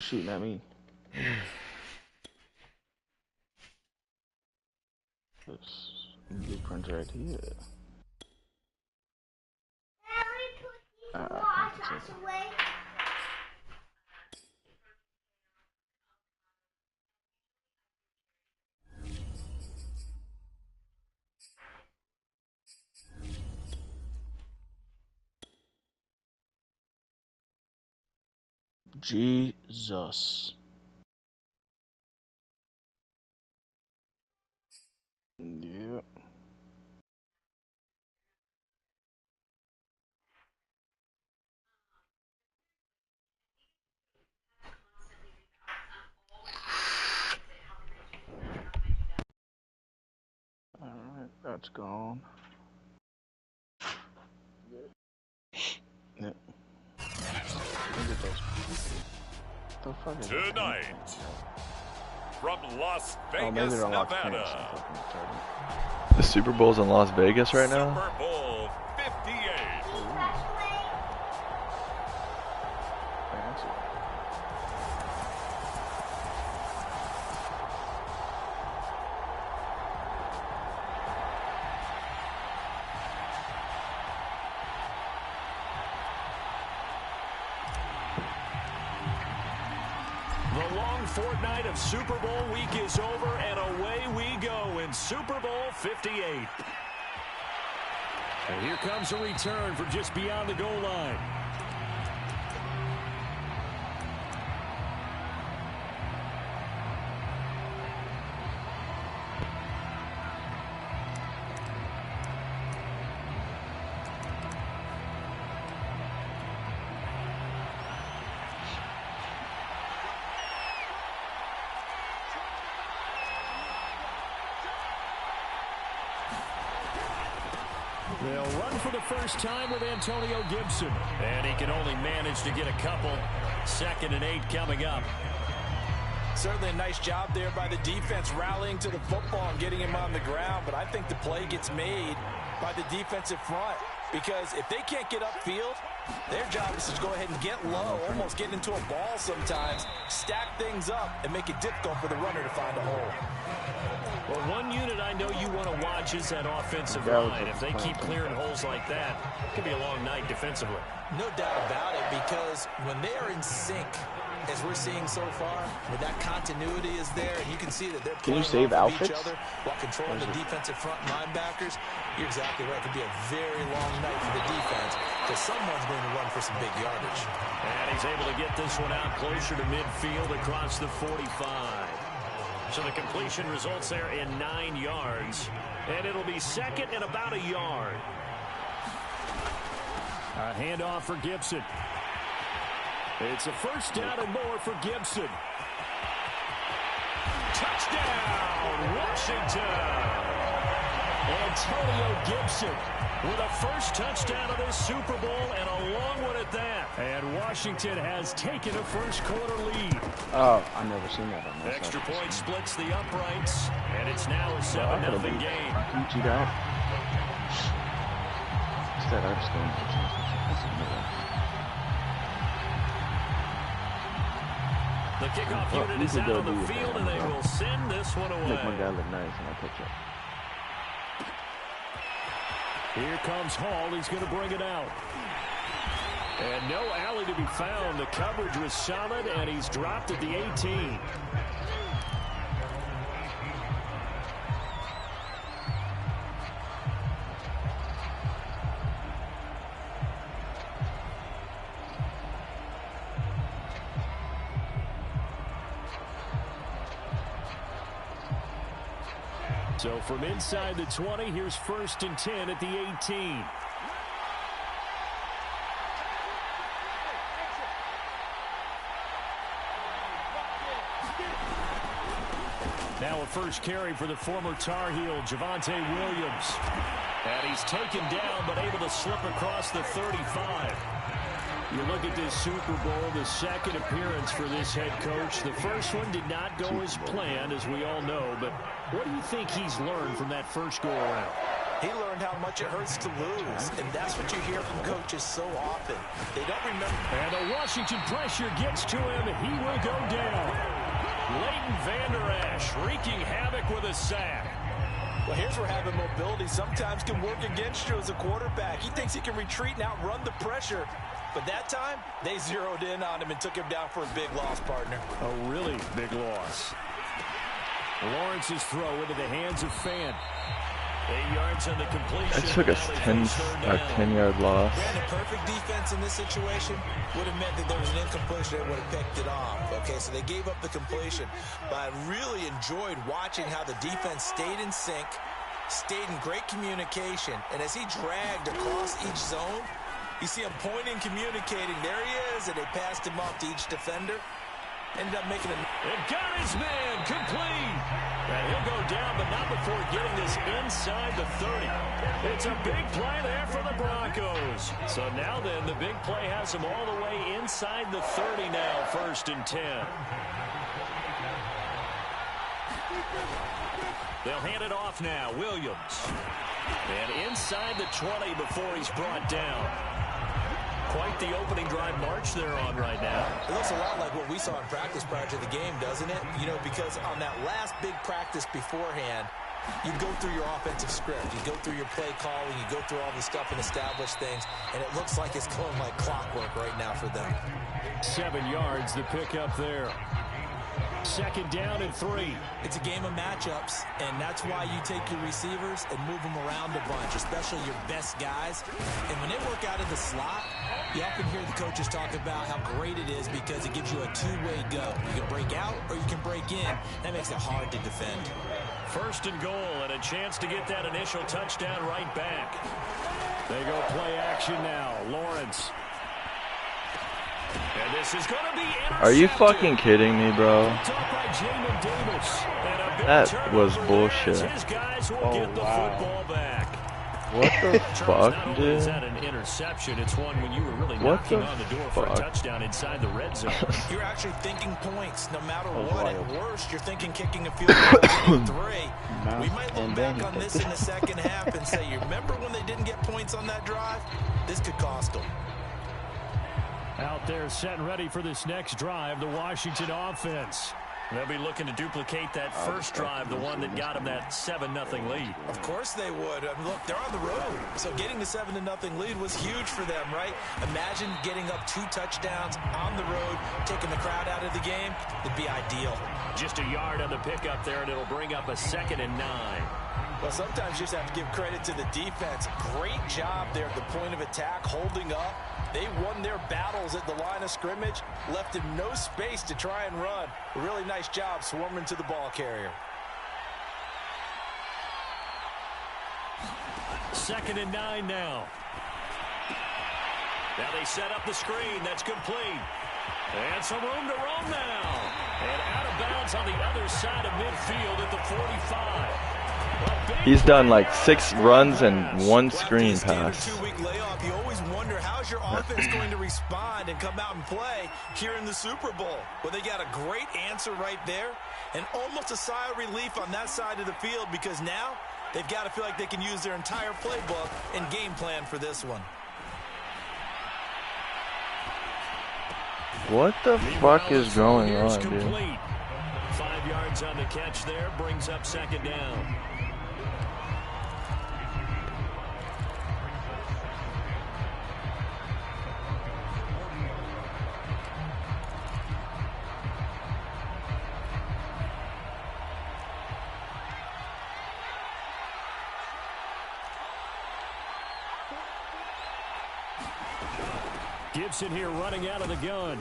Shooting at me. This blueprint right here. Jesus. Yeah. Alright, that's gone. Yep. The fuck is Tonight, from Las Vegas, maybe they're Nevada. The Super Bowl's in Las Vegas right now? Super Bowl 58. Fancy. The long fortnight of Super Bowl week is over, and away we go in Super Bowl 58. And here comes a return from just beyond the goal line. They'll run for the first time with Antonio Gibson. And he can only manage to get a couple. 2nd and 8 coming up. Certainly a nice job there by the defense rallying to the football and getting him on the ground. But I think the play gets made by the defensive front. Because if they can't get upfield, their job is to go ahead and get low, almost get into a ball sometimes, stack things up, and make it difficult for the runner to find a hole. Well, one unit I know you want to watch is that offensive line. If they keep clearing holes like that, it could be a long night defensively. No doubt about it, because when they are in sync, as we're seeing so far, when that continuity is there, and you can see that they're playing off of each other while controlling the defensive front linebackers, you're exactly right. It could be a very long night for the defense because someone's going to run for some big yardage. And he's able to get this one out closer to midfield across the 45. So the completion results there in 9 yards. And it'll be 2nd and about a yard. A handoff for Gibson. It's a first down and more for Gibson. Touchdown, Washington! Antonio Gibson with a first touchdown of the Super Bowl, and a long one at that. And Washington has taken a first-quarter lead. Oh, I've never seen that on this. Extra point splits the uprights, and it's now a 7-0 game. Gucci that. Instead, I just going The kickoff unit is out on the field, and they will send this one away. Make my guy look nice, and I'll catch up. Here comes Hall. He's going to bring it out. And no alley to be found. The coverage was solid, and he's dropped at the 18. So from inside the 20, here's 1st and 10 at the 18. Now a first carry for the former Tar Heel, Javonte Williams. And he's taken down, but able to slip across the 35. You look at this Super Bowl, the 2nd appearance for this head coach. The first one did not go as planned, as we all know. But what do you think he's learned from that first go-around? He learned how much it hurts to lose, and that's what you hear from coaches so often. They don't remember. And the Washington pressure gets to him. He will go down. Leighton Vander Esch wreaking havoc with a sack. Well, here's where having mobility sometimes can work against you as a quarterback. He thinks he can retreat and outrun the pressure. But that time, they zeroed in on him and took him down for a big loss, partner. A really big loss. Lawrence's throw into the hands of Fan. 8 yards on the completion. That took us 10-yard loss. Brandon, perfect defense in this situation would have meant that there was an incompletion that would have picked it off. Okay, so they gave up the completion. But I really enjoyed watching how the defense stayed in sync, stayed in great communication, and as he dragged across each zone, you see him pointing, communicating. There he is, and they passed him off to each defender. Ended up making a... It got his man complete. And he'll go down, but not before getting this inside the 30. It's a big play there for the Broncos. So now then, the big play has him all the way inside the 30 now, 1st and 10. They'll hand it off now, Williams. And inside the 20 before he's brought down. Quite the opening drive march they're on right now. It looks a lot like what we saw in practice prior to the game, doesn't it? You know, because on that last big practice beforehand, you go through your offensive script. You go through your play calling. You go through all the stuff and establish things. And it looks like it's going like clockwork right now for them. 7 yards, the pickup there. 2nd down and 3. It's a game of matchups, and that's why you take your receivers and move them around a bunch, especially your best guys. And when they work out of the slot, you often hear the coaches talk about how great it is because it gives you a two-way go. You can break out or you can break in. That makes it hard to defend. 1st and goal and a chance to get that initial touchdown right back. They go play action now. Lawrence. And this is going to be intercepted. Are you fucking kidding me, bro? That was bullshit. Oh, wow. What the fuck, dude? Is that an interception? It's one when you were really what knocking the on the door fuck? for a touchdown inside the red zone. You're actually thinking points no matter what. At worst, you're thinking kicking a field goal in 3. We might look back on this in the second half and say, you remember when they didn't get points on that drive? This could cost them. Out there set and ready for this next drive, the Washington offense. They'll be looking to duplicate that first drive, the one that got them that 7-0 lead. Of course they would. I mean, look, they're on the road. So getting the 7-0 lead was huge for them, right? Imagine getting up 2 touchdowns on the road, taking the crowd out of the game. It'd be ideal. Just a yard on the pickup there, and it'll bring up a 2nd and 9. Well, sometimes you just have to give credit to the defense. Great job there at the point of attack, holding up. They won their battles at the line of scrimmage, left him no space to try and run. A really nice job swarming to the ball carrier. 2nd and 9 now. Now they set up the screen. That's complete. And some room to roam now. And out of bounds on the other side of midfield at the 45. He's done like 6 runs and 1 screen pass. 2-week layoff. You always wonder how's your offense going to respond and come out and play here in the Super Bowl. Well, they got a great answer right there and almost a sigh of relief on that side of the field because now they've got to feel like they can use their entire playbook and game plan for this one. What the fuck is going on, dude? 5 yards on the catch there, brings up 2nd down. Gibson here running out of the gun.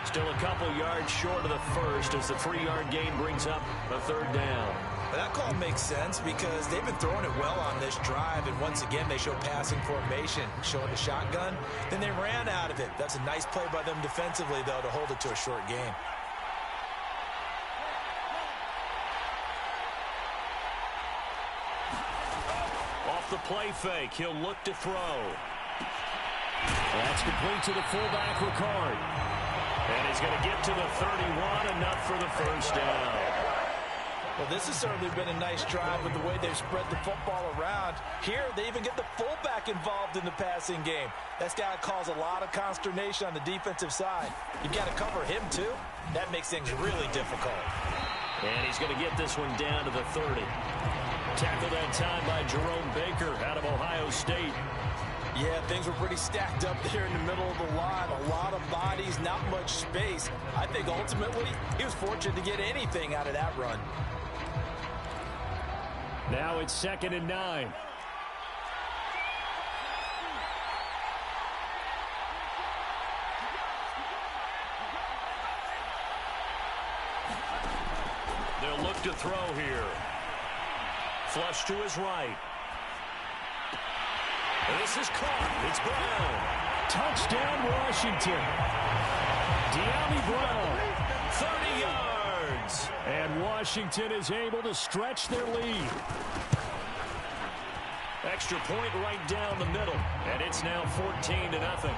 Still a couple yards short of the first as the 3-yard gain brings up a 3rd down. But that call makes sense because they've been throwing it well on this drive, and once again they show passing formation, showing the shotgun. Then they ran out of it. That's a nice play by them defensively, though, to hold it to a short game. Off the play fake, he'll look to throw. That's complete to the fullback, Ricard. And he's going to get to the 31, enough for the 1st down. Well, this has certainly been a nice drive with the way they've spread the football around. Here, they even get the fullback involved in the passing game. That's got to cause a lot of consternation on the defensive side. You've got to cover him, too. That makes things really difficult. And he's going to get this one down to the 30. Tackled that time by Jerome Baker out of Ohio State. Yeah, things were pretty stacked up there in the middle of the line. A lot of bodies, not much space. I think ultimately he was fortunate to get anything out of that run. Now it's 2nd and 9. They'll look to throw here. Flush to his right. This is caught. It's Brown. Touchdown, Washington. De'Ami Brown. 30 yards. And Washington is able to stretch their lead. Extra point right down the middle. And it's now 14-0.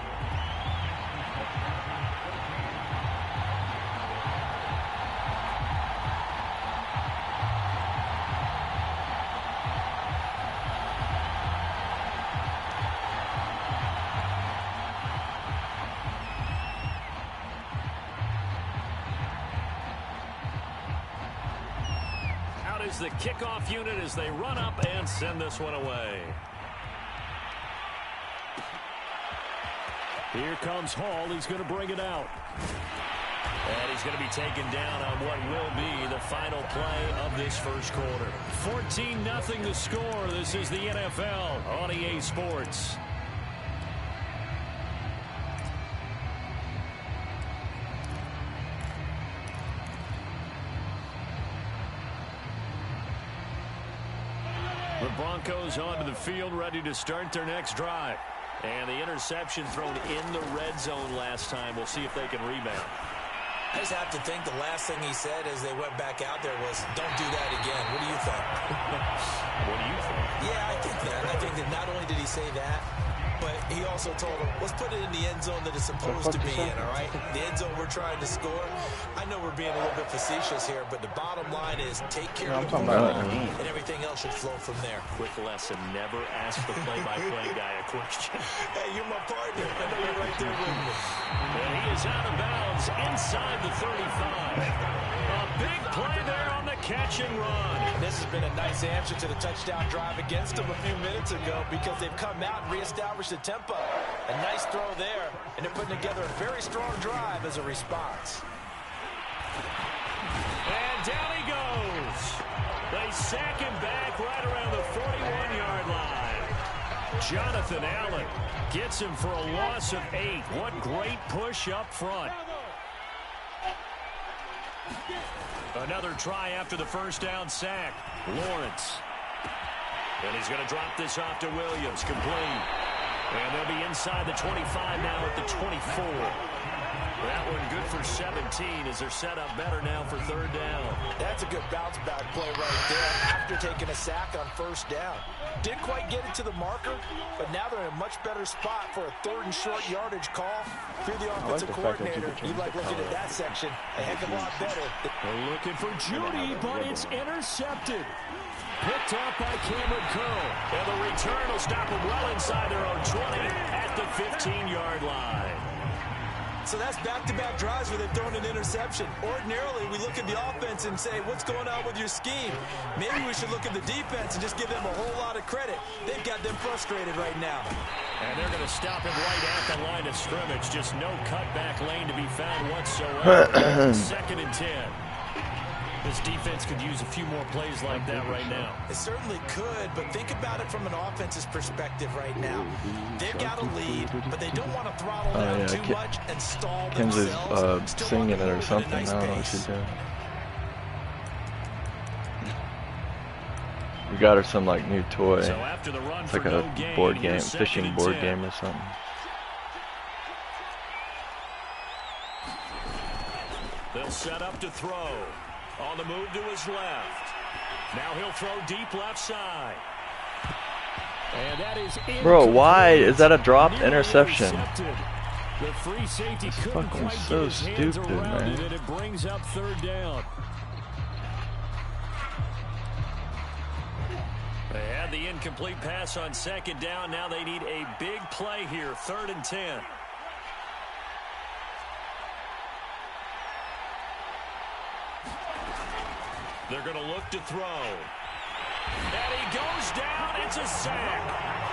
Is the kickoff unit as they run up and send this one away. Here comes Hall. He's going to bring it out. And he's going to be taken down on what will be the final play of this first quarter. 14-0 the score. This is the NFL on EA Sports. The Broncos onto the field, ready to start their next drive. And the interception thrown in the red zone last time. We'll see if they can rebound. I just have to think the last thing he said as they went back out there was, don't do that again. What do you think? What do you think? Yeah, I think that. I think that not only did he say that, but he also told him, let's put it in the end zone that it's supposed to be in, all right? The end zone we're trying to score. I know we're being a little bit facetious here, but the bottom line is take care of the football, and everything else should flow from there. Quick lesson, never ask the play-by-play guy a question. Hey, you're my partner. I know you're right there with me. And he is out of bounds inside the 35. A big play there on the catch and run. This has been a nice answer to the touchdown drive against them a few minutes ago because they've come out and reestablished the tempo. A nice throw there, and they're putting together a very strong drive as a response. And down he goes. They sack him back right around the 41-yard line. Jonathan Allen gets him for a loss of 8. What great push up front. Another try after the first down sack. Lawrence. And he's going to drop this off to Williams. Complete. And they'll be inside the 25 now at the 24. That one good for 17 as they're set up better now for third down. That's a good bounce back play right there after taking a sack on first down. Didn't quite get it to the marker, but now they're in a much better spot for a 3rd and short yardage call. If you're the offensive coordinator, you like looking at that section a heck of a lot better. They're looking for Judy, but it's intercepted. Picked up by Cameron Curl. And the return will stop them well inside their own 20 at the 15-yard line. So that's back-to-back drives where they've thrown an interception. Ordinarily, we look at the offense and say, what's going on with your scheme? Maybe we should look at the defense and just give them a whole lot of credit. They've got them frustrated right now. And they're going to stop him right at the line of scrimmage. Just no cutback lane to be found whatsoever. 2nd and 10. This defense could use a few more plays like that right now. It certainly could, but think about it from an offense's perspective right now. They've got a lead, but they don't want to throttle down too much and stall themselves. Kinsley's singing it or something. I don't know what she's doing. We got her some like new toy. So after the run it's like a board game, fishing board game or something. They'll set up to throw. On the move to his left. Now he'll throw deep left side. And that is bro, why is that a dropped interception? The free safety couldn't fucking quite so get his hands stupid, around man. it, and it brings up third down. They had the incomplete pass on second down. Now they need a big play here, 3rd and 10. They're going to look to throw. And he goes down. It's a sack.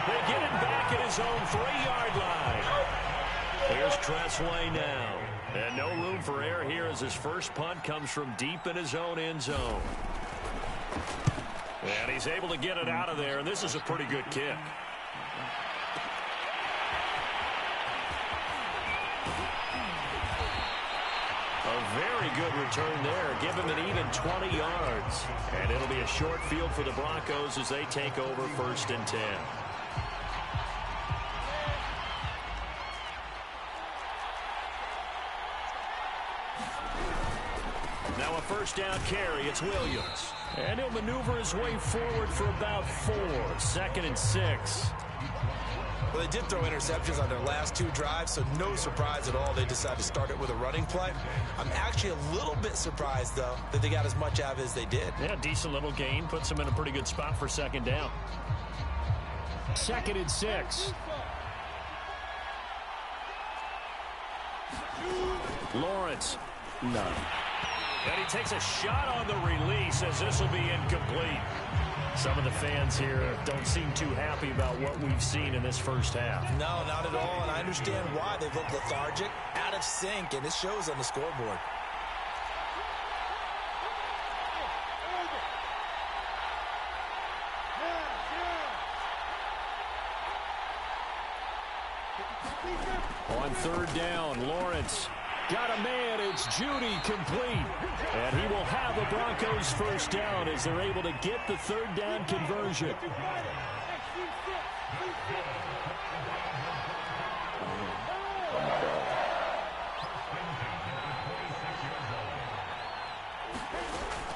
They get him back at his own 3-yard line. Here's Tressway now. And no room for error here as his first punt comes from deep in his own end zone. And he's able to get it out of there, and this is a pretty good kick. A very good return there. Give him an even 20 yards. And it'll be a short field for the Broncos as they take over 1st and 10. Now a first down carry. It's Williams. And he'll maneuver his way forward for about 4. 2nd and 6. Well, they did throw interceptions on their last 2 drives, so no surprise at all they decided to start it with a running play. I'm actually a little bit surprised, though, that they got as much out of it as they did. Yeah, decent little gain. Puts them in a pretty good spot for 2nd down. 2nd and 6. Lawrence. No. And he takes a shot on the release as this will be incomplete. Some of the fans here don't seem too happy about what we've seen in this first half. No, not at all, and I understand why. They've looked lethargic, out of sync, and it shows on the scoreboard. On 3rd down, Lawrence got a man. It's Judy complete. And he will have the Broncos first down as they're able to get the 3rd down conversion.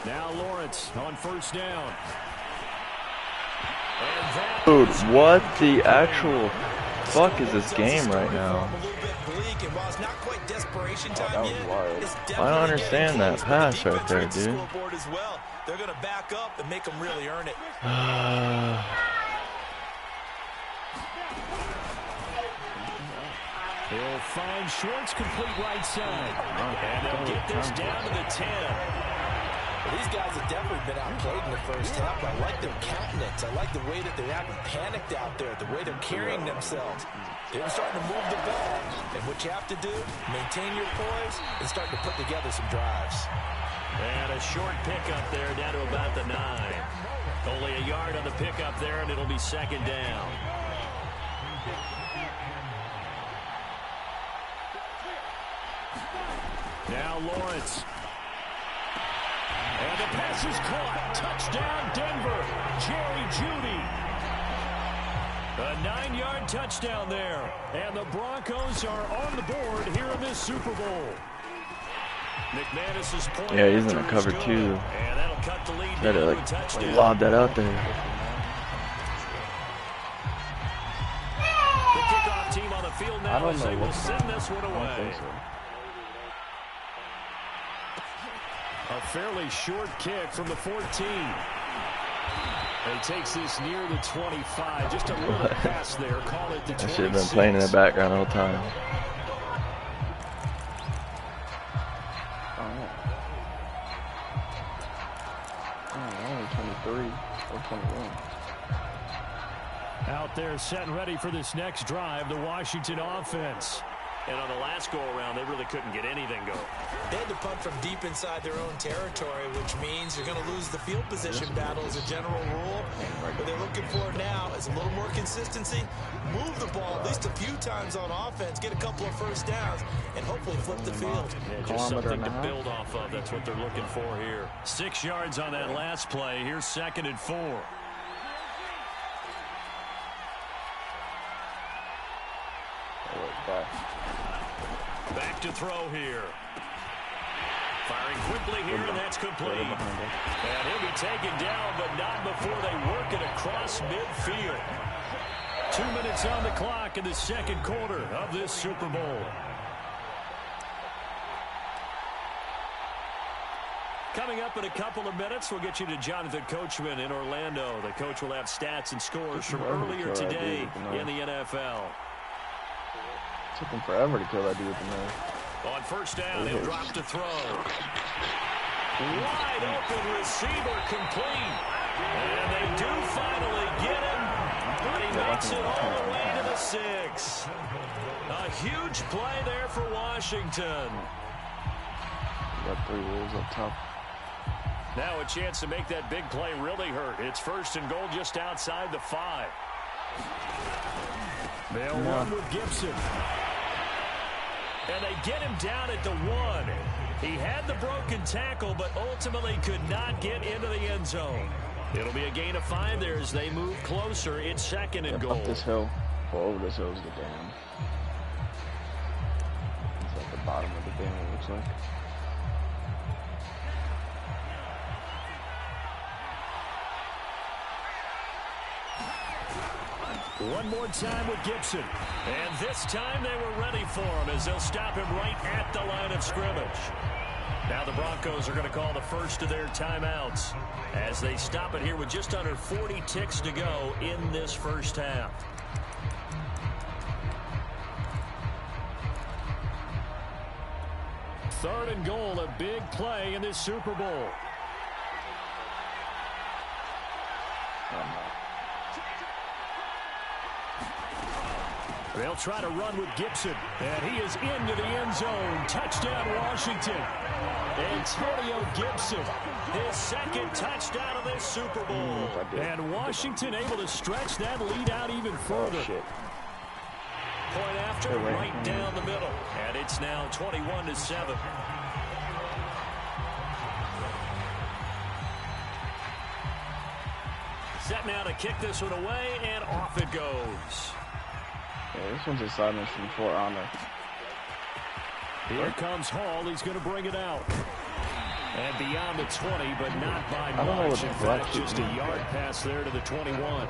Now Lawrence on 1st down. Dude, what the actual fuck is this game right now? I don't understand that pass right there, dude. They're going to back up and make them really earn it. He'll find Schwartz complete right side. And they'll get this down to the 10. Well, these guys have definitely been outplayed in the first half. I like their countenance. I like the way that they haven't panicked out there, the way they're carrying themselves. They're starting to move the ball. And what you have to do, maintain your poise and start to put together some drives. And a short pickup there down to about the 9. Only a yard on the pickup there, and it'll be 2nd down. Now Lawrence. And the pass is caught. Touchdown, Denver. Jerry Jeudy. A 9-yard touchdown there. And the Broncos are on the board here in this Super Bowl. McManus's point. Yeah, he's in a cover 2. And that'll cut the lead Better down to a like touchdown. lob that out there. The kickoff team on the field now as they will send this one away. A fairly short kick from the 14. He takes this near the 25. Just a little pass there. Call it the 26. I should have been playing in the background the whole time. Only 23 or 21. Out there set and ready for this next drive, the Washington offense. And on the last go-around, they really couldn't get anything going. They had to punt from deep inside their own territory, which means you're going to lose the field position battle as a general rule. What they're looking for now is a little more consistency, move the ball at least a few times on offense, get a couple of first downs, and hopefully flip the field. Yeah, just something to build off of. That's what they're looking for here. 6 yards on that last play. Here's 2nd and 4. Back to throw here. Firing quickly here, and that's complete. And he'll be taken down, but not before they work it across midfield. 2 minutes on the clock in the second quarter of this Super Bowl. Coming up in a couple of minutes, we'll get you to Jonathan Coachman in Orlando. The coach will have stats and scores from earlier today in the NFL. It took him forever to kill that dude with the knife. On first down, he'll drop to throw. Wide open receiver complete. And they do finally get him, but he makes it all the way to the 6. A huge play there for Washington. Got 3 rules up top. Now a chance to make that big play really hurt. It's 1st and goal just outside the 5. They'll run with Gibson. And they get him down at the 1. He had the broken tackle, but ultimately could not get into the end zone. It'll be a gain of 5 there as they move closer. It's 2nd and goal. Up this hill. Or over this hill is the dam. It's at the bottom of the dam, it looks like. One more time with Gibson. And this time they were ready for him as they'll stop him right at the line of scrimmage. Now the Broncos are going to call the first of their timeouts as they stop it here with just under 40 ticks to go in this first half. Third and goal, a big play in this Super Bowl. They'll try to run with Gibson, and he is into the end zone. Touchdown, Washington. Antonio Gibson, his 2nd touchdown of this Super Bowl. And Washington able to stretch that lead out even further. Point after, right down the middle. And it's now 21-7. Set now to kick this one away, and off it goes. Yeah, this one's a silence from for honor. Here comes Hall. He's going to bring it out. And beyond the 20, but not by much. In fact, just a yard pass there to the 21.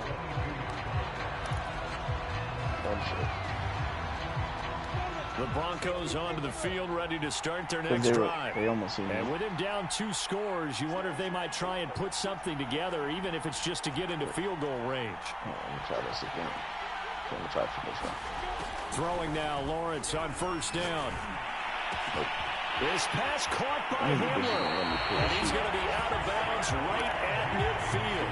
The Broncos onto the field, ready to start their next drive. They almost and with him down 2 scores, you wonder if they might try and put something together, even if it's just to get into field goal range. Oh, let me try this again. Let me try for this one. Throwing now, Lawrence on first down. This pass caught by Hamler. And he's going to be out of bounds right at midfield.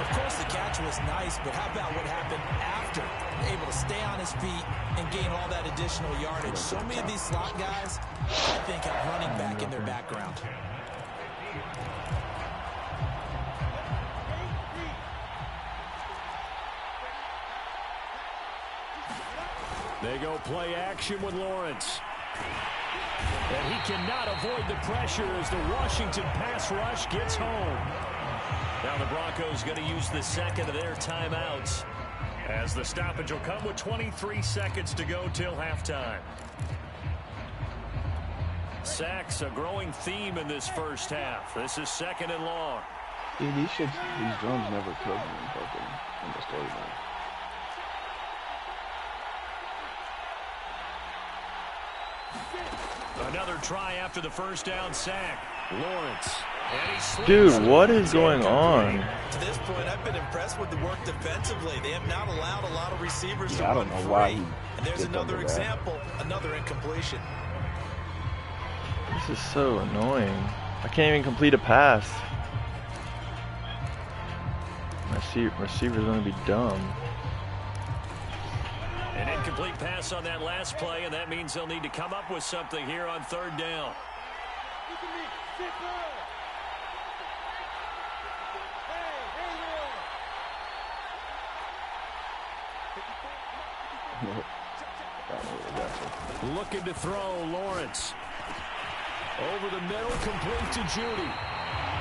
Of course, the catch was nice, but how about what happened after? Able to stay on his feet and gain all that additional yardage. So many of these slot guys, I think, have running back in their background. They go play action with Lawrence. And he cannot avoid the pressure as the Washington pass rush gets home. Now the Broncos going to use the 2nd of their timeouts as the stoppage will come with 23 seconds to go till halftime. Sacks, a growing theme in this first half. This is 2nd and long. Dude, these drones never killed me in the storyline. Another try after the first down sack. Lawrence. Dude, what is going on? To this point, I've been impressed with the work defensively. They have not allowed a lot of receivers to I don't know why. And there's another example, another incompletion. This is so annoying. I can't even complete a pass. Receiver's gonna be dumb. An incomplete pass on that last play, and that means they'll need to come up with something here on 3rd down. Looking to throw, Lawrence. Over the middle, complete to Judy.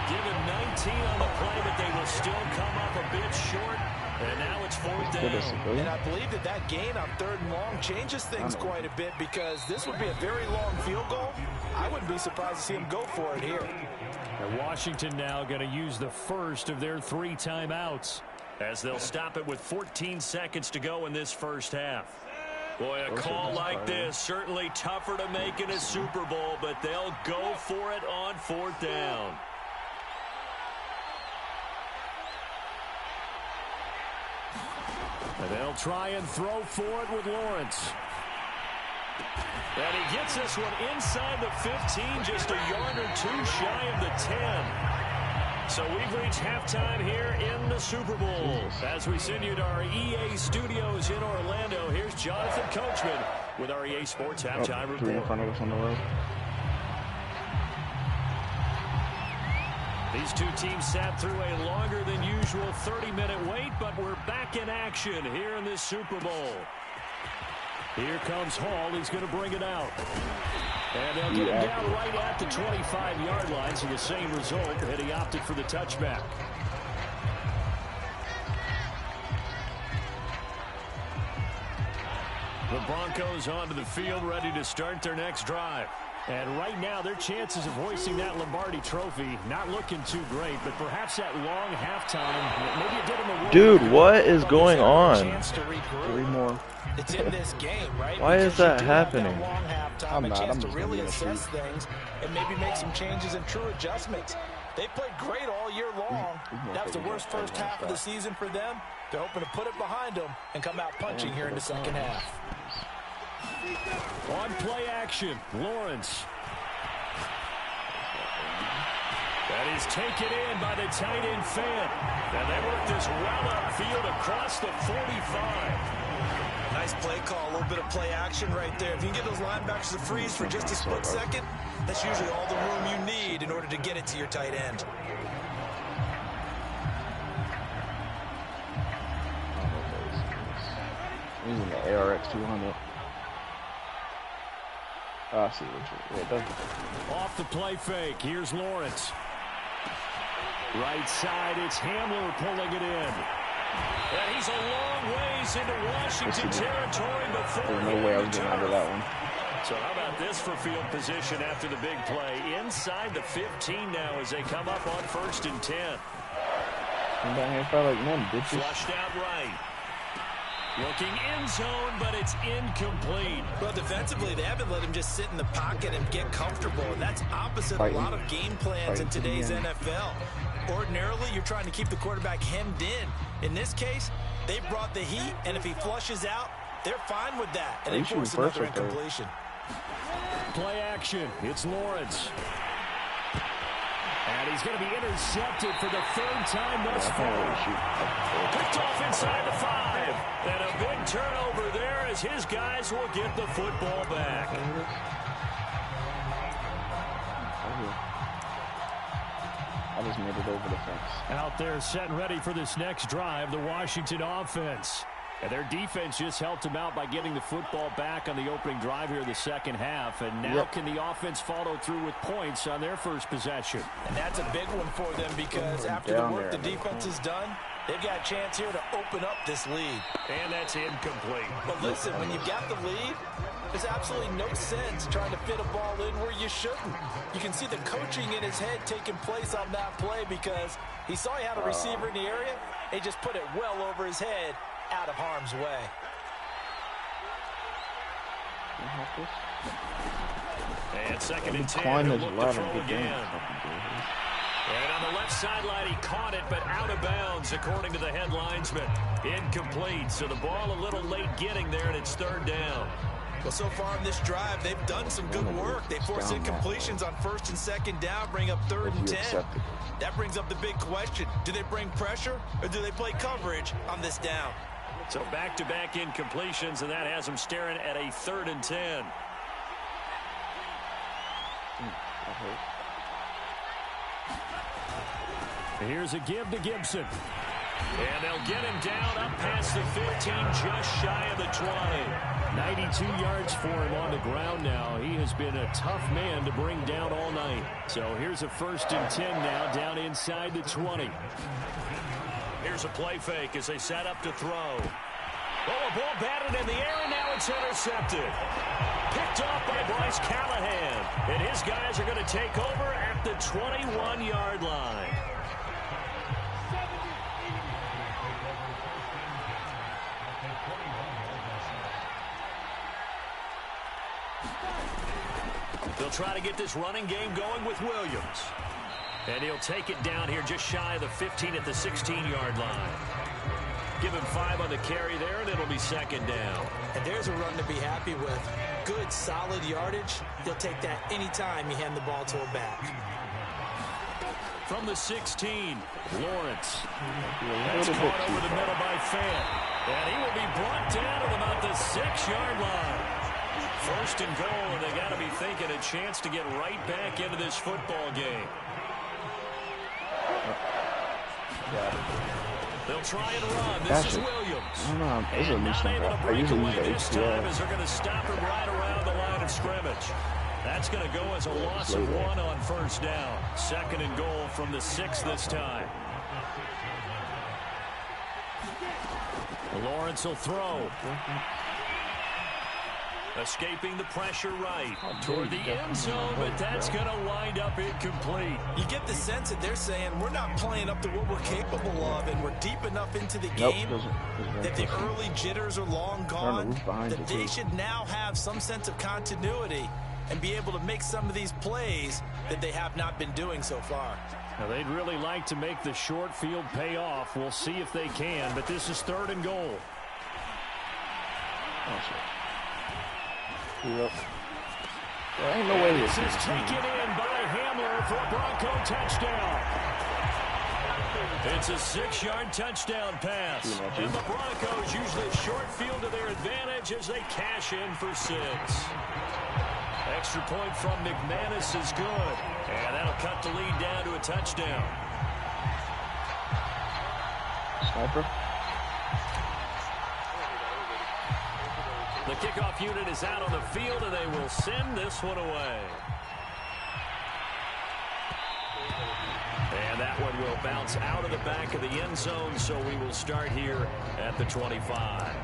Give him 19 on the play, but they will still come up a bit short. And now it's 4th down. And I believe that gain on 3rd and long changes things quite a bit, because this would be a very long field goal. I wouldn't be surprised to see him go for it here. And Washington now going to use the first of their 3 timeouts as they'll stop it with 14 seconds to go in this first half. Boy, a call like this, certainly tougher to make in a Super Bowl, but they'll go for it on 4th down. And they'll try and throw for it with Lawrence. And he gets this one inside the 15, just a yard or two shy of the 10. So we've reached halftime here in the Super Bowl. As we send you to our EA studios in Orlando, here's Jonathan Coachman with our EA Sports Halftime Report. 3 in front of us on the road. These two teams sat through a longer than usual 30-minute wait, but we're back in action here in this Super Bowl. Here comes Hall. He's going to bring it out. And they'll get him down right at the 25-yard line, so the same result, and he opted for the touchback. The Broncos onto the field, ready to start their next drive. And right now, their chances of hoisting that Lombardi trophy not looking too great, but perhaps that long halftime, maybe it did him a world. Dude, what is going on? Three more. It's in this game, right? Why is that happening? I'm a not. chance I'm to just really gonna assess shoot. things and maybe make some changes and true adjustments. They played great all year long. That was the worst first half of the season for them. They're hoping to put it behind them and come out punching here in the second half. On play action, Lawrence. That is taken in by the tight end Fan. And they work this well upfield across the 45. Nice play call, a little bit of play action right there. If you can get those linebackers to freeze for just a split second, that's usually all the room you need in order to get it to your tight end. Using the ARX 200. I see what it does. Off the play fake, here's Lawrence. Right side, it's Hamler pulling it in. And he's a long ways into Washington territory before There's no way I was getting out of that one. So how about this for field position after the big play? Inside the 15 now as they come up on 1st and 10. Come down here, felt like none, bitches. Flushed out right. Looking end zone, but it's incomplete. Well, defensively, they haven't let him just sit in the pocket and get comfortable. And that's opposite a lot of game plans in today's NFL. Ordinarily, you're trying to keep the quarterback hemmed in. In this case, they brought the heat, and if he flushes out, they're fine with that. And they force another incompletion. Play action. It's Lawrence. And he's going to be intercepted for the 3rd time thus far. Picked off inside the 5. And a big turnover there as his guys will get the football back. I just made it over the fence. Out there set and ready for this next drive, the Washington offense. And their defense just helped them out by getting the football back on the opening drive here in the second half. And now can the offense follow through with points on their first possession? And that's a big one for them because after the work the defense has done, they've got a chance here to open up this lead. And that's incomplete. But listen, when you've got the lead, there's absolutely no sense trying to fit a ball in where you shouldn't. You can see the coaching in his head taking place on that play because he saw he had a receiver in the area. He just put it well over his head, out of harm's way. And 2nd and 10, he'll look to throw again. And on the left sideline, he caught it, but out of bounds, according to the head linesman. Incomplete, so the ball a little late getting there, and it's 3rd down. Well, so far in this drive, they've done some good work. They force incompletions on 1st and 2nd down, bring up 3rd and 10. That brings up the big question. Do they bring pressure, or do they play coverage on this down? So back-to-back incompletions, and that has them staring at a 3rd and 10. Here's a give to Gibson. And they'll get him down up past the 15, just shy of the 20. 92 yards for him on the ground now. He has been a tough man to bring down all night. So here's a 1st and 10 now down inside the 20. Here's a play fake as they set up to throw. Oh, a ball batted in the air, and now it's intercepted. Picked off by Bryce Callahan. And his guys are going to take over at the 21-yard line. They'll try to get this running game going with Williams. And he'll take it down here just shy of the 15 at the 16-yard line. Give him 5 on the carry there, and it'll be second down. And there's a run to be happy with. Good, solid yardage. He'll take that anytime you hand the ball to a back. From the 16, Lawrence. That's caught over the middle by Fant. And he will be brought down at about the 6-yard line. First and goal, and they got to be thinking a chance to get right back into this football game. They'll try and run. This is Williams. I don't know. This is a new Not able to I break usually away use this time HDL. as they're going to stop him right around the line of scrimmage. That's going to go as a loss of 1 on first down. Second and goal from the 6 this time. Lawrence will throw. Escaping the pressure right toward the end zone, but that's going to wind up incomplete. You get the sense that they're saying we're not playing up to what we're capable of, and we're deep enough into the game that the early jitters are long gone, that they should now have some sense of continuity and be able to make some of these plays that they have not been doing so far. Now, they'd really like to make the short field pay off. We'll see if they can, but this is third and goal. Yep. There ain't no way this is taken in by Hamler for a Bronco touchdown. It's a 6-yard touchdown pass. And the Broncos use the short field to their advantage as they cash in for 6. Extra point from McManus is good. And that'll cut the lead down to a touchdown. Sniper. The kickoff unit is out on the field, and they will send this one away. And that one will bounce out of the back of the end zone, so we will start here at the 25.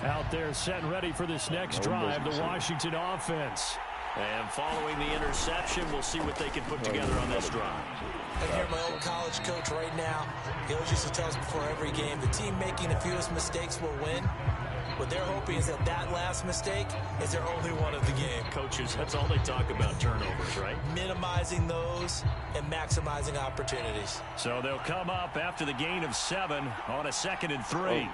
Out there set and ready for this next drive, the Washington offense. And following the interception, we'll see what they can put together on this drive. I hear my old college coach right now. He always used to tell us before every game, the team making the fewest mistakes will win. What they're hoping is that that last mistake is their only one of the game. Coaches, that's all they talk about, turnovers, right? Minimizing those and maximizing opportunities. So they'll come up after the gain of 7 on a 2nd and 3.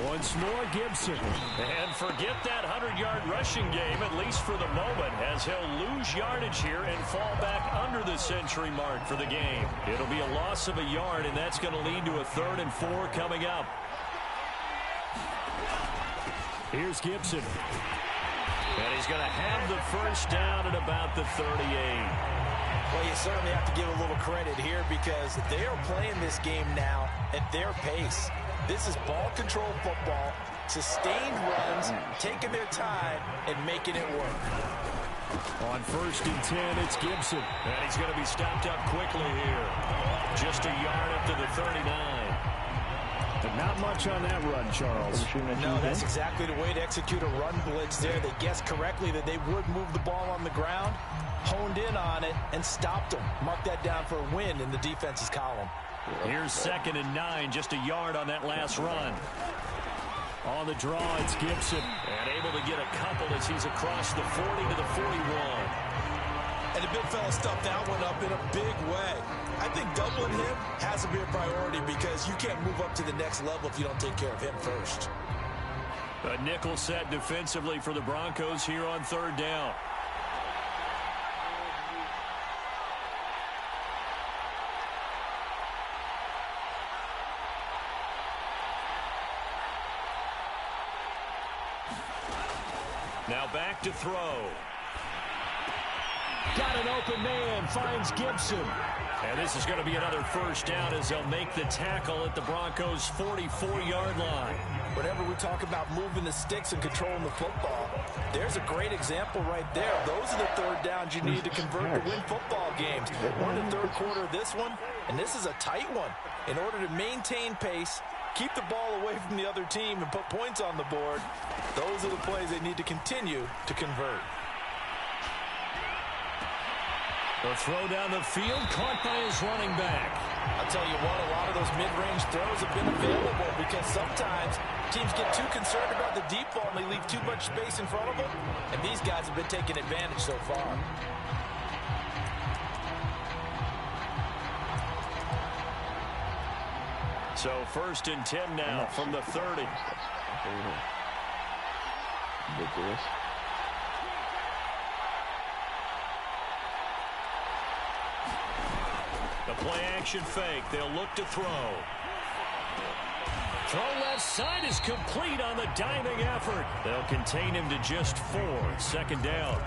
Once more, Gibson. And forget that 100-yard rushing game, at least for the moment, as he'll lose yardage here and fall back under the century mark for the game. It'll be a loss of a yard, and that's going to lead to a 3rd and 4 coming up. Here's Gibson. And he's going to have the first down at about the 38. Well, you certainly have to give a little credit here because they are playing this game now at their pace. This is ball control football, sustained runs, taking their time, and making it work. On 1st and 10, it's Gibson. And he's going to be stopped up quickly here. Just a yard up to the 39. But not much on that run, Charles. No, that's exactly the way to execute a run blitz there. They guessed correctly that they would move the ball on the ground, honed in on it, and stopped them. Mark that down for a win in the defense's column. Here's 2nd and 9, just a yard on that last run. On the draw, it's Gibson. And able to get a couple as he's across the 40 to the 41. And the big fella stuffed that one up in a big way. I think doubling him has to be a priority because you can't move up to the next level if you don't take care of him first. A nickel set defensively for the Broncos here on 3rd down. Now back to throw. Got an open man, finds Gibson. And this is going to be another first down as they'll make the tackle at the Broncos' 44-yard line. Whenever we talk about moving the sticks and controlling the football, there's a great example right there. Those are the 3rd downs you need to convert to win football games. We're in the 3rd quarter of this one, and this is a tight one. In order to maintain pace, keep the ball away from the other team, and put points on the board, those are the plays they need to continue to convert. The throw down the field, caught by his running back. I'll tell you what, a lot of those mid-range throws have been available because sometimes teams get too concerned about the deep ball and they leave too much space in front of them. And these guys have been taking advantage so far. So 1st and 10 now from the 30. Ridiculous. The play action fake. They'll look to throw. Throw left side is complete on the diving effort. They'll contain him to just 4. 2nd down.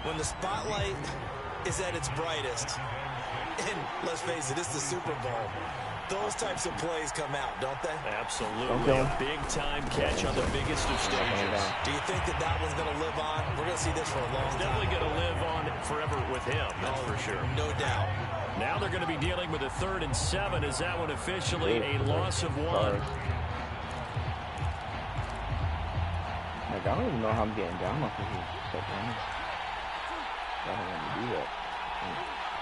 When the spotlight is at its brightest, and let's face it, it's the Super Bowl, those types of plays come out, don't they? Absolutely. A big-time catch on the biggest of stages. Do you think that that one's going to live on? We're going to see this for a long time. Definitely going to live on forever with him, that's for sure. No doubt. Now they're going to be dealing with a 3rd and 7. Is that one officially a loss of 1? Like, I don't even know how I'm getting down off of his stuff. I don't want to do that.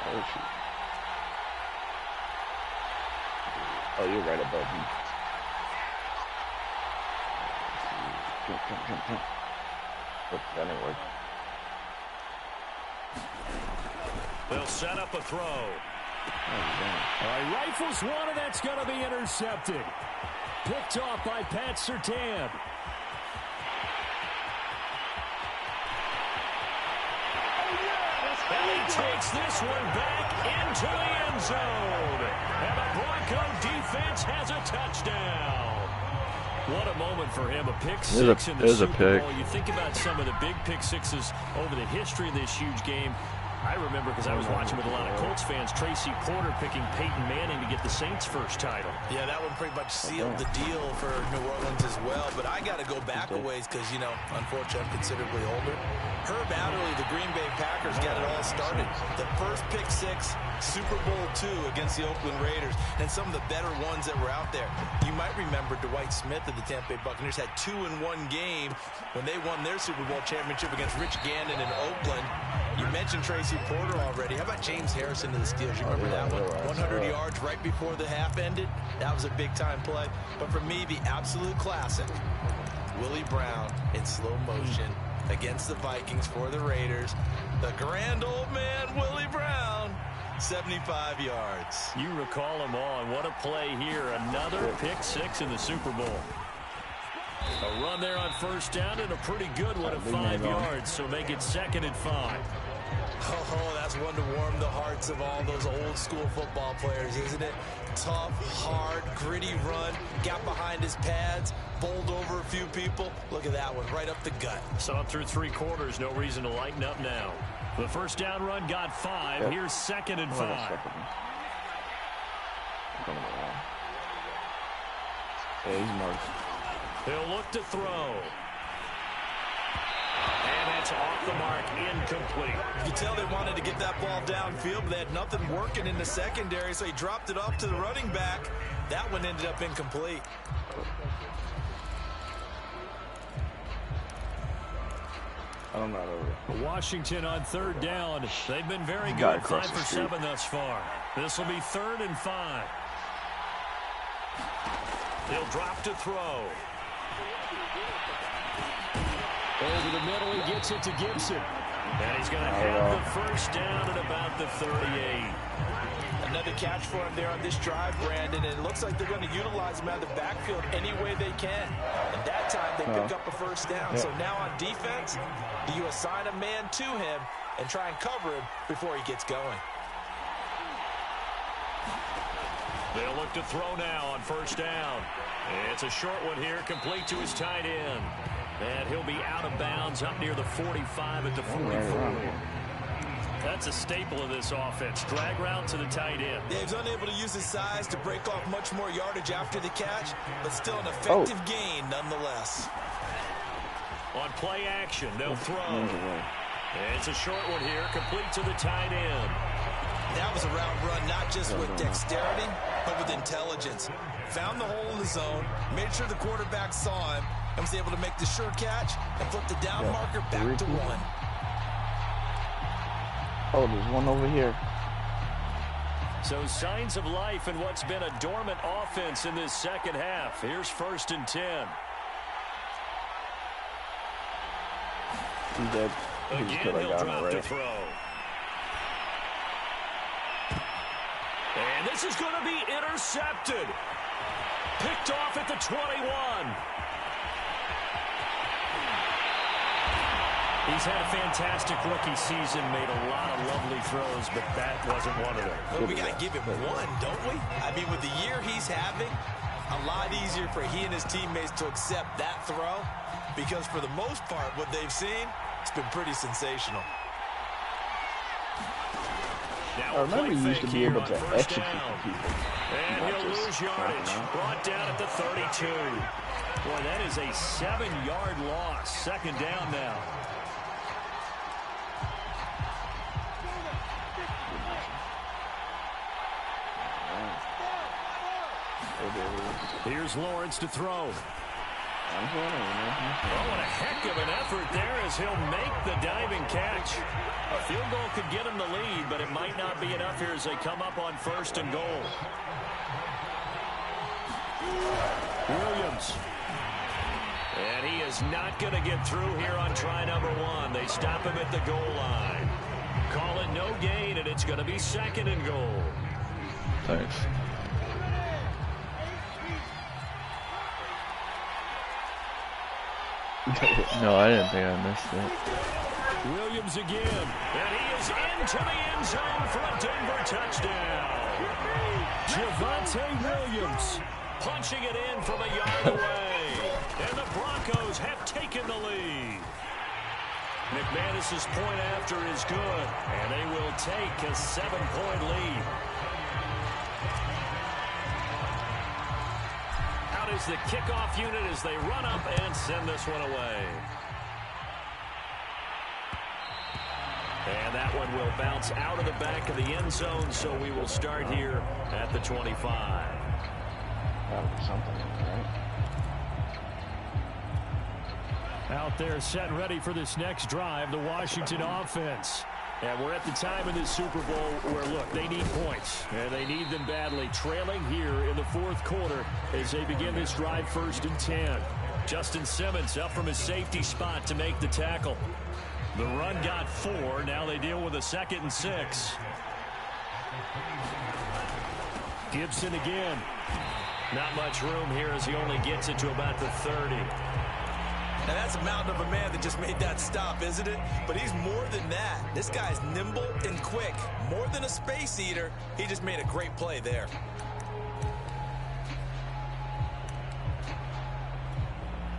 Oh, shoot. Oh, you're right above me. Jump. But that didn't work. They'll set up a throw. Oh, All right, rifles one, and that's going to be intercepted. Picked off by Pat Surtain. And he takes this one back into the end zone. And the Bronco defense has a touchdown. What a moment for him. A pick six in the Super Bowl. You think about some of the big pick sixes over the history of this huge game. I remember, because I was watching with a lot of Colts fans, Tracy Porter picking Peyton Manning to get the Saints' first title. Yeah, that one pretty much sealed the deal for New Orleans as well. But I got to go back a ways because, you know, unfortunately, I'm considerably older. Herb Adderley, the Green Bay Packers, got it all started. The first pick six, Super Bowl II against the Oakland Raiders, and some of the better ones that were out there. You might remember Dwight Smith of the Tampa Bay Buccaneers had 2 in one game when they won their Super Bowl championship against Rich Gannon in Oakland. You mentioned Tracy Porter already. How about James Harrison to the Steelers? You remember that one? 100 yards right before the half ended. That was a big-time play. But for me, the absolute classic, Willie Brown in slow motion against the Vikings for the Raiders. The grand old man, Willie Brown, 75 yards. You recall them all, and what a play here. Another pick six in the Super Bowl. A run there on first down, and a pretty good one at 5 yards, so make it 2nd and 5. Oh, that's one to warm the hearts of all those old school football players, isn't it? Tough, hard, gritty run, got behind his pads, bowled over a few people. Look at that one, right up the gut. Saw it through 3 quarters, no reason to lighten up now. The first down run got 5. Here's 2nd and 5. Yeah, he's marked. He'll look to throw. And that's off the mark, incomplete. You can tell they wanted to get that ball downfield, but they had nothing working in the secondary, so he dropped it off to the running back. That one ended up incomplete. I'm not over. Washington on 3rd down. They've been very good, 5 for 7 thus far. This will be 3rd and 5. He'll drop to throw. Over the middle, he gets it to Gibson. And he's going to have the first down at about the 38. Another catch for him there on this drive, Brandon, and it looks like they're going to utilize him out of the backfield any way they can. And that time, they pick up a first down. So now on defense, do you assign a man to him and try and cover him before he gets going? They'll look to throw now on first down. It's a short one here, complete to his tight end. And he'll be out of bounds up near the 45 at the 44. That's a staple of this offense. Drag route to the tight end. Yeah, he's unable to use his size to break off much more yardage after the catch, but still an effective gain nonetheless. On play action, they'll throw. It's a short one here, complete to the tight end. That was a route run not just with dexterity, but with intelligence. Found the hole in the zone, made sure the quarterback saw him, and was able to make the sure catch and flip the down marker back to 1. Oh, there's one over here. So signs of life in what's been a dormant offense in this second half. Here's 1st and 10. He's dead. Again, he'll drop to throw. And this is going to be intercepted. Picked off at the 21. He's had a fantastic rookie season, made a lot of lovely throws, but that wasn't one of them. Well, we got to give him one, don't we? I mean, with the year he's having, a lot easier for he and his teammates to accept that throw, because for the most part, what they've seen, it's been pretty sensational. I remember you used to be able to execute the people. And he'll lose yardage. Brought down at the 32. Boy, that is a 7-yard loss. 2nd down now. Here's Lawrence to throw. Oh, what a heck of an effort there as he'll make the diving catch. A field goal could get him the lead, but it might not be enough here as they come up on 1st and goal. Williams. And he is not going to get through here on try number 1. They stop him at the goal line. Call it no gain, and it's going to be 2nd and goal. Thanks. No, I didn't think I missed it. Williams again, and he is into the end zone for a Denver touchdown. Javonte Williams punching it in from a yard away, and the Broncos have taken the lead. McManus's point after is good, and they will take a 7-point lead. Out is the kickoff unit as they run up and send this one away. And that one will bounce out of the back of the end zone, so we will start here at the 25. That'll be something, right? Out there set and ready for this next drive, the Washington offense. And we're at the time in this Super Bowl where, look, they need points. And they need them badly. Trailing here in the 4th quarter as they begin this drive 1st and 10. Justin Simmons up from his safety spot to make the tackle. The run got 4. Now they deal with a 2nd and 6. Gibson again. Not much room here as he only gets it to about the 30. And that's a mountain of a man that just made that stop, isn't it? But he's more than that. This guy's nimble and quick. More than a space eater. He just made a great play there.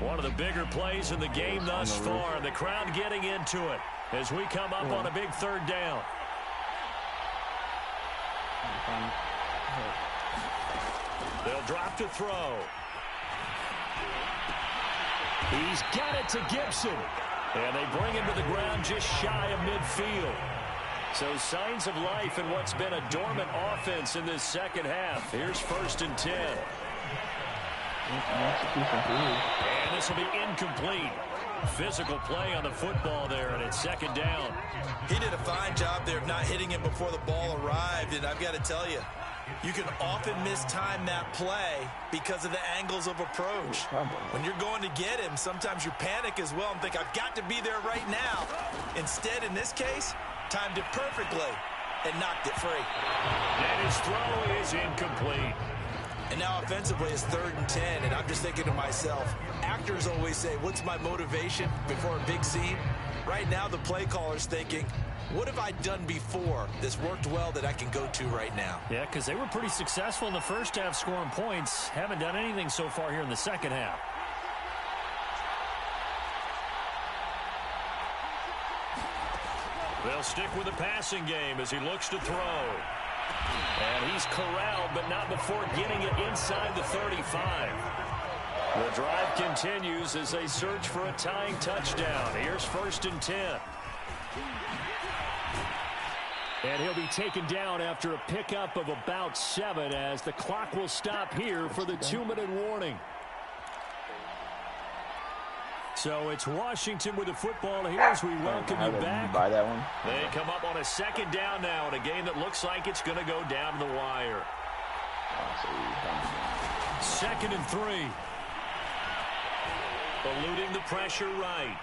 One of the bigger plays in the game thus far. The crowd getting into it as we come up on a big 3rd down. They'll drop to throw. He's got it to Gibson. And they bring him to the ground just shy of midfield. So signs of life in what's been a dormant offense in this second half. Here's 1st and 10. And this will be incomplete. Physical play on the football there, and it's 2nd down. He did a fine job there of not hitting him before the ball arrived, and I've got to tell you, you can often mistime that play because of the angles of approach. When you're going to get him, sometimes you panic as well and think, I've got to be there right now. Instead, in this case, timed it perfectly and knocked it free. And his throw is incomplete. And now offensively it's 3rd and 10, and I'm just thinking to myself, actors always say, what's my motivation before a big scene? Right now the play caller's thinking, what have I done before that's worked well that I can go to right now? Yeah, because they were pretty successful in the first half scoring points. Haven't done anything so far here in the second half. They'll stick with the passing game as he looks to throw. And he's corralled, but not before getting it inside the 35. The drive continues as they search for a tying touchdown. Here's 1st and 10. And he'll be taken down after a pickup of about 7 as the clock will stop here for the 2-minute warning. So it's Washington with the football here as we welcome you back. Buy that one? They come up on a second down now in a game that looks like it's going to go down to the wire. Second and 3. Eluding the pressure right.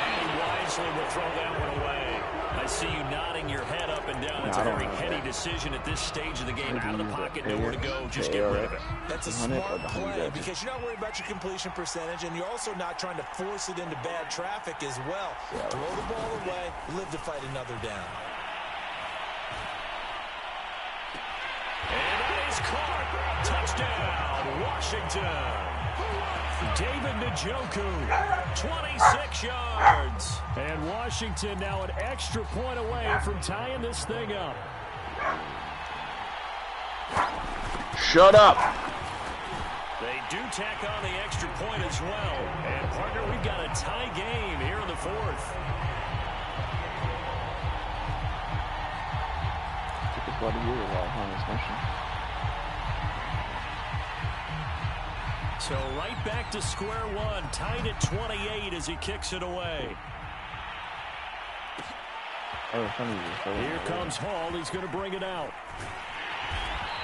And he wisely will throw that one away. I see you nodding your head up and down. It's a very heady decision at this stage of the game. Out of the pocket, nowhere to go. Just get rid of it. That's a smart play because you're not worried about your completion percentage, and you're also not trying to force it into bad traffic as well. Throw the ball away, live to fight another down. And that is caught. Touchdown, Washington. David Njoku, 26 yards. And Washington now an extra point away from tying this thing up. Shut up. They do tack on the extra point as well. And, partner, we've got a tie game here in the fourth. Took a bloody year on this mission. So right back to square one, tied at 28 as he kicks it away. Here comes Hall. He's going to bring it out.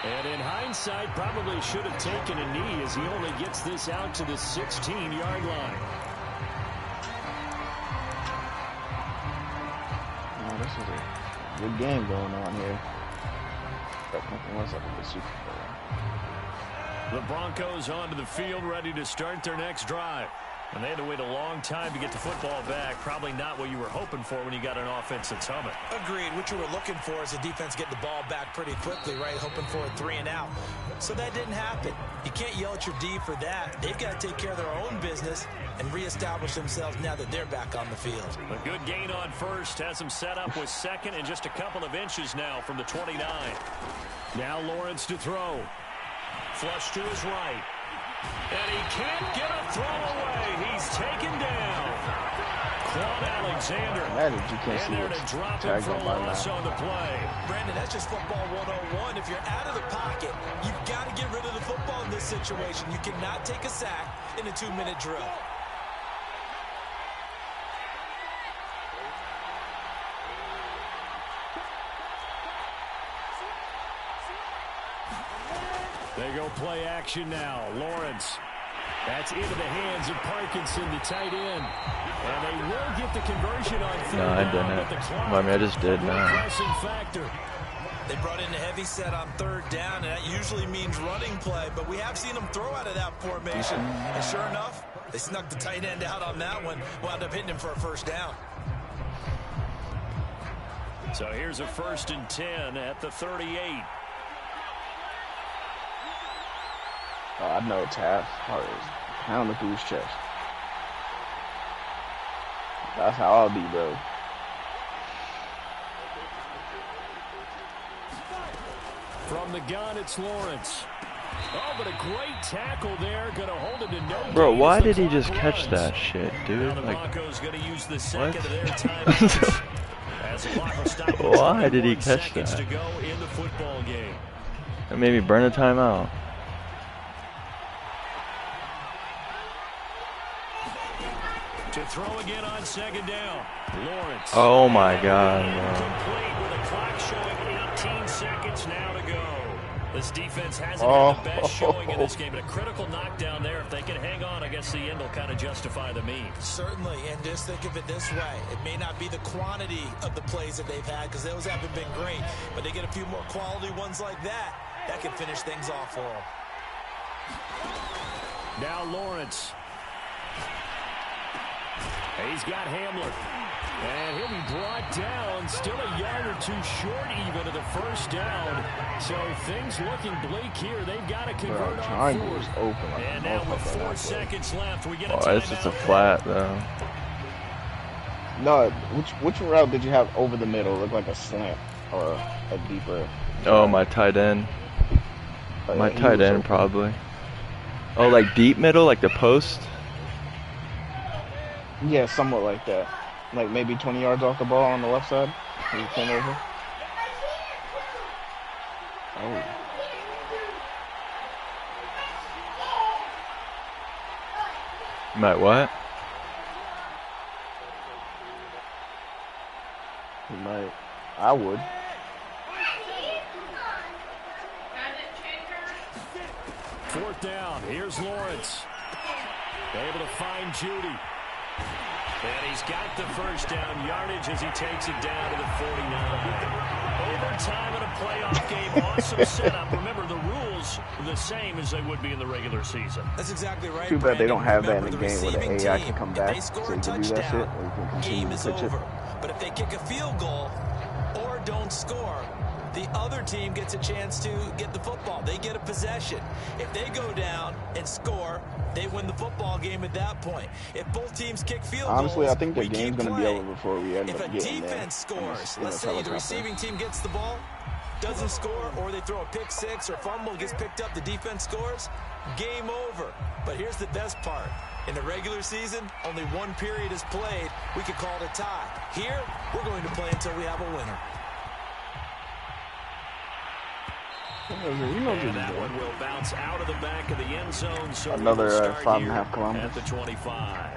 And in hindsight, probably should have taken a knee as he only gets this out to the 16-yard line. Oh, this is a good game going on here. But nothing less like a Super Bowl. The Broncos onto the field, ready to start their next drive. And they had to wait a long time to get the football back. Probably not what you were hoping for when you got an offense that's humming. Agreed. What you were looking for is the defense getting the ball back pretty quickly, right? Hoping for a 3 and out. So that didn't happen. You can't yell at your D for that. They've got to take care of their own business and reestablish themselves now that they're back on the field. A good gain on first. Has them set up with second and just a couple of inches now from the 29. Now Lawrence to throw. Flush to his right. And he can't get a throw away. He's taken down. Quan Alexander. And there to drop him for a loss on the play. Brandon, that's just football 101. If you're out of the pocket, you've got to get rid of the football in this situation. You cannot take a sack in a 2-minute drill. They go play action now. Lawrence. That's into the hands of Parkinson, the tight end. And they will get the conversion on third No, I down, didn't. but the clock, Well, I mean, I just did now. pressing factor. They brought in a heavy set on third down, and that usually means running play, but we have seen them throw out of that formation. And sure enough, they snuck the tight end out on that one, wound up hitting him for a first down. So here's a 1st and 10 at the 38. I know Tap. Pound the goose chest. That's how I'll be, bro. From the gun, it's Lawrence. Oh, but a great tackle there. Going to hold it to no. Bro, gain why as the did he clock just runs. catch that shit, dude? Now the Like, Broncos going to use the second what? of their timeouts. As the clock will stop with Why did he 21 catch seconds that? to go in the football game. that made me burn a timeout. To throw again on second down. Lawrence. Oh my God, Complete with a clock showing 18 seconds now to go. This defense hasn't Oh. had the best showing in this game, but a critical knockdown there. If they can hang on, I guess the end will kind of justify the means. Certainly, and just think of it this way. It may not be the quantity of the plays that they've had because those haven't been great, but they get a few more quality ones like that. That can finish things off for them. Now Lawrence. He's got Hamler. And he'll be brought down, still a yard or two short even of the first down. So things looking bleak here. They've got to convert on triangle's fourth. open. Like And now with 4 seconds left, we get a Oh, it's just a timeout. flat, though. No, which route did you have over the middle? Looked like a slant or a deeper. Oh, my tight end. My he tight was end, open. probably. Oh, like deep middle, like the post? Yeah, somewhat like that. Like maybe 20 yards off the ball on the left side. He came over. Oh. Might what? He might. I would. Fourth down. Here's Lawrence. Able to find Judy. And he's got the first down yardage as he takes it down to the 49. Overtime in a playoff game. Awesome setup. Remember, the rules are the same as they would be in the regular season. That's exactly right. Too bad they don't have that in Remember, the game where the AI can come back they so score you a can do that shit, touchdown, or you can continue game to is pitch it. over. But if they kick a field goal or don't score, the other team gets a chance to get the football. They get a possession. If they go down and score, they win the football game at that point. If both teams kick field Honestly, goals, I think the we game's keep going to be playing. over before we end If up a getting there. defense scores, let's say the receiving team gets the ball, doesn't score, or they throw a pick six or fumble, gets picked up, the defense scores, game over. But here's the best part. In the regular season, only one period is played. We could call it a tie. Here, we're going to play until we have a winner. And that one will bounce out of the back of the end zone. So another 5.5 at kilometers. the 25.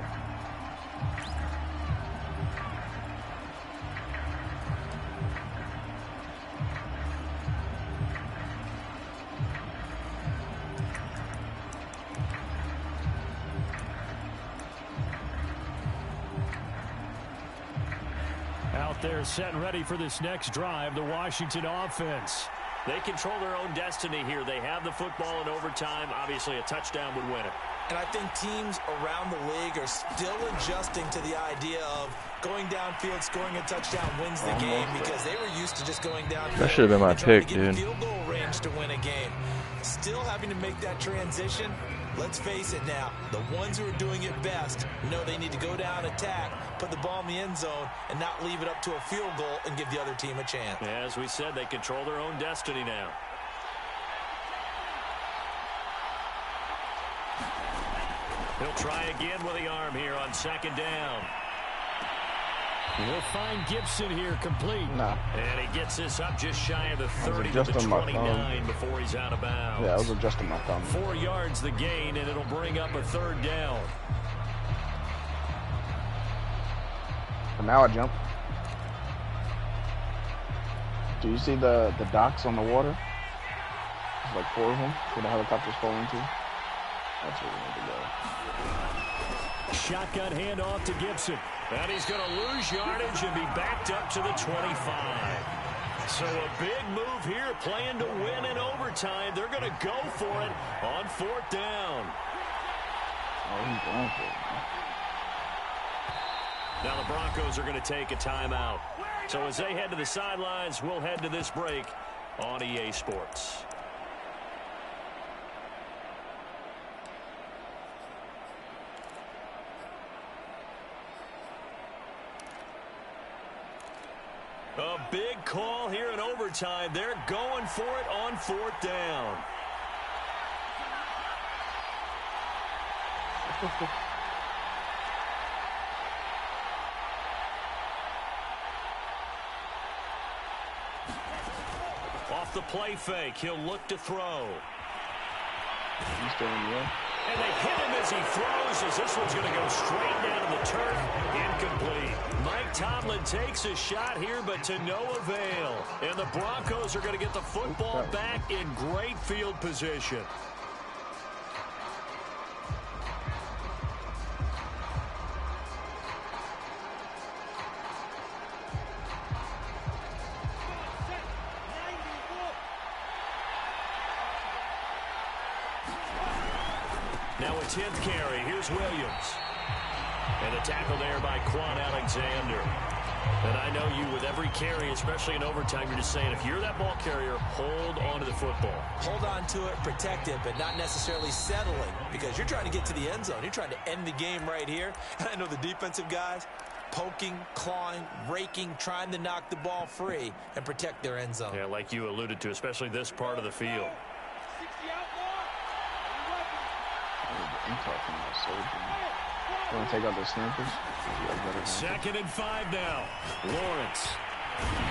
Out there set and ready for this next drive, the Washington offense. They control their own destiny here. They have the football in overtime. Obviously, a touchdown would win it. And I think teams around the league are still adjusting to the idea of going downfield, scoring a touchdown wins the game because they were used to just going downfield. That should have been my pick, dude. Field goal range to win a game. Still having to make that transition. Let's face it now, the ones who are doing it best know they need to go down, attack, put the ball in the end zone, and not leave it up to a field goal and give the other team a chance. As we said, they control their own destiny now. He'll try again with the arm here on second down. We'll find Gibson here complete. Nah. And he gets this up just shy of the 30 to the adjusting my 29 before he's out of bounds. Yeah, I was adjusting my thumb. 4 yards the gain, and it'll bring up a third down. So now I jump. Do you see the docks on the water? There's like 4 of them where the helicopters fall into. That's where we need to go. Shotgun handoff to Gibson. And he's going to lose yardage and be backed up to the 25. So a big move here, playing to win in overtime. They're going to go for it on fourth down. Oh, he's going for it, man. Now the Broncos are going to take a timeout. So as they head to the sidelines, we'll head to this break on EA Sports. A big call here in overtime. They're going for it on fourth down. Off the play fake, he'll look to throw. He's still in the air. And they hit him as he throws, as this one's going to go straight down to the turf. Incomplete. Mike Tomlin takes a shot here, but to no avail. And the Broncos are going to get the football back in great field position. Now a 10th carry. Here's Williams. And a tackle there by Quan Alexander. And I know you, with every carry, especially in overtime, you're just saying, if you're that ball carrier, hold on to the football. Hold on to it, protect it, but not necessarily settling, because you're trying to get to the end zone. You're trying to end the game right here. And I know the defensive guys poking, clawing, raking, trying to knock the ball free and protect their end zone. Yeah, like you alluded to, especially this part of the field. You want to take out the snappers? 2nd and 5 now. Lawrence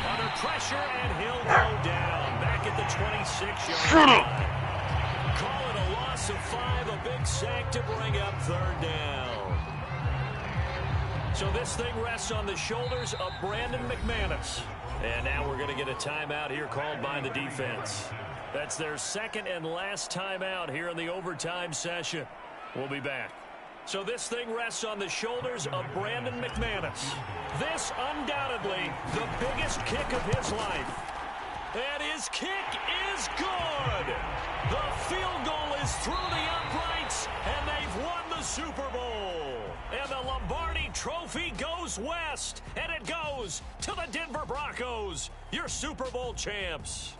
under pressure, and he'll go down back at the 26-yard line. Call it a loss of 5, a big sack to bring up third down. So this thing rests on the shoulders of Brandon McManus. And now we're going to get a timeout here called by the defense. That's their second and last timeout here in the overtime session. We'll be back. So this thing rests on the shoulders of Brandon McManus. This undoubtedly the biggest kick of his life. And his kick is good. The field goal is through the uprights, and they've won the Super Bowl. And the Lombardi Trophy goes west, and it goes to the Denver Broncos, your Super Bowl champs.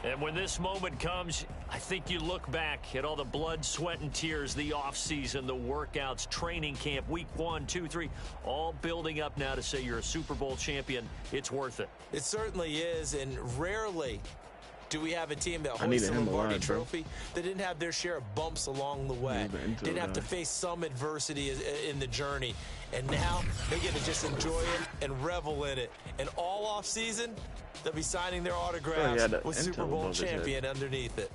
And when this moment comes, I think you look back at all the blood, sweat, and tears, the offseason, the workouts, training camp, week 1, 2, 3, all building up now to say you're a Super Bowl champion. It's worth it. It certainly is, and rarely do we have a team that hoists the Lombardi Trophy that didn't have their share of bumps along the way, didn't have to face some adversity in the journey, and now they get to just enjoy it and revel in it. And all off season, they'll be signing their autographs with Super Bowl champion underneath it.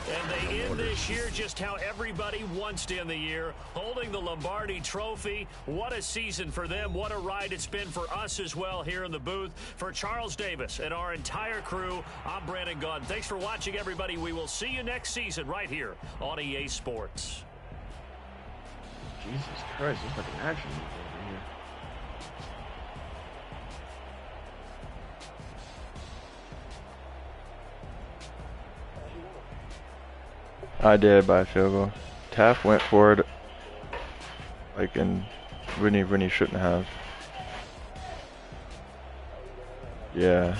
And they end this year just how everybody wants to end the year, holding the Lombardi Trophy. What a season for them. What a ride it's been for us as well here in the booth. For Charles Davis and our entire crew, I'm Brandon Gaudin. Thanks for watching, everybody. We will see you next season right here on EA Sports. Jesus Christ, it's like an action movie over here. I did by a field goal. Taft went for it, like, and when he shouldn't have. Yeah.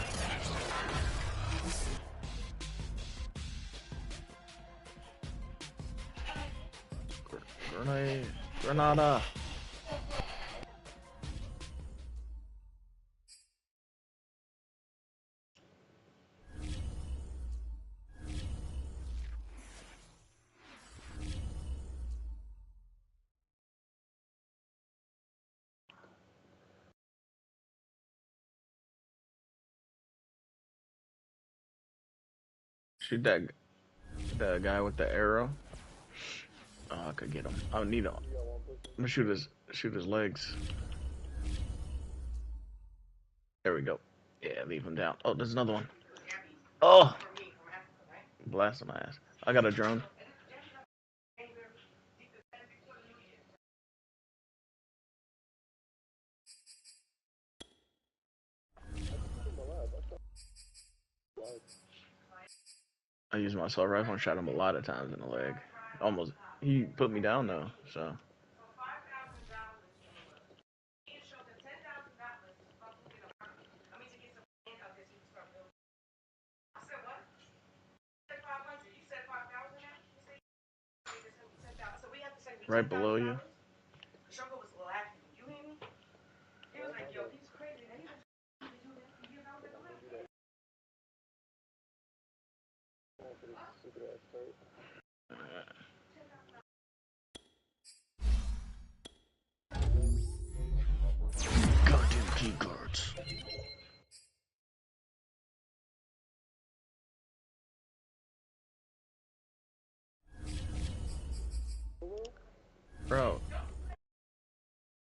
Granada. Shoot that guy with the arrow. Oh, I could get him. I don't need him. I'm gonna shoot his legs. There we go. Yeah, leave him down. Oh, there's another one. Oh, blast my ass. I got a drone. I used my assault rifle and shot him a lot of times in the leg. Almost. He put me down though, so. Right below you. Goddamn key cards. Bro,